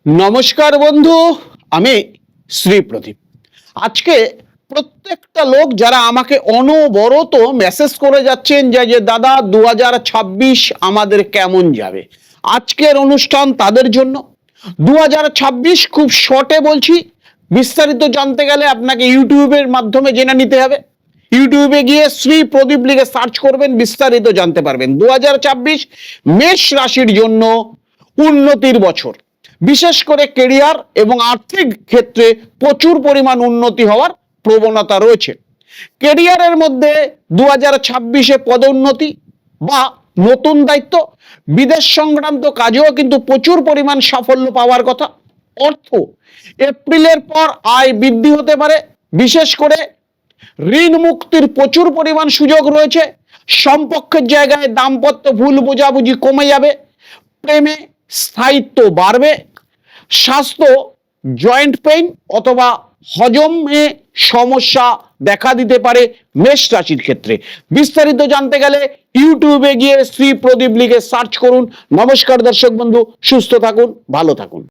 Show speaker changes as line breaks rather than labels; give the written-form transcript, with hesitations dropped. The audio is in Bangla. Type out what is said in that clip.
নমস্কার বন্ধু, আমি শ্রী প্রদীপ। আজকে প্রত্যেকটা লোক যারা আমাকে অনবরত মেসেজ করে যাচ্ছেন যে দাদা 2026 আমাদের কেমন যাবে, আজকের অনুষ্ঠান তাদের জন্য। 2026 খুব শর্টে বলছি, বিস্তারিত জানতে গেলে আপনাকে ইউটিউবের মাধ্যমে জেনে নিতে হবে। ইউটিউবে গিয়ে শ্রী প্রদীপ লিখে সার্চ করবেন, বিস্তারিত জানতে পারবেন। 2026 মেষ রাশির জন্য উন্নতির বছর, বিশেষ করে কেরিয়ার এবং আর্থিক ক্ষেত্রে প্রচুর পরিমাণ উন্নতি হওয়ার প্রবণতা রয়েছে। কেরিয়ারের মধ্যে 2026-এ পদোন্নতি বা নতুন দায়িত্ব, বিদেশ সংক্রান্ত কাজেও কিন্তু প্রচুর পরিমাণ সাফল্য পাওয়ার কথা। অর্থ, এপ্রিলের পর আয় বৃদ্ধি হতে পারে, বিশেষ করে ঋণ মুক্তির প্রচুর পরিমাণ সুযোগ রয়েছে। সম্পর্কের জায়গায় দাম্পত্য ভুল বোঝাবুঝি কমে যাবে, প্রেমে স্থায়িত্ব বাড়বে। স্বাস্থ্য, জয়েন্ট পেইন অথবা হজমে সমস্যা দেখা দিতে পারে মেষ রাশির ক্ষেত্রে। বিস্তারিত জানতে গেলে ইউটিউবে গিয়ে শ্রী প্রদীপ লিখে সার্চ করুন। নমস্কার দর্শক বন্ধু, সুস্থ থাকুন, ভালো থাকুন।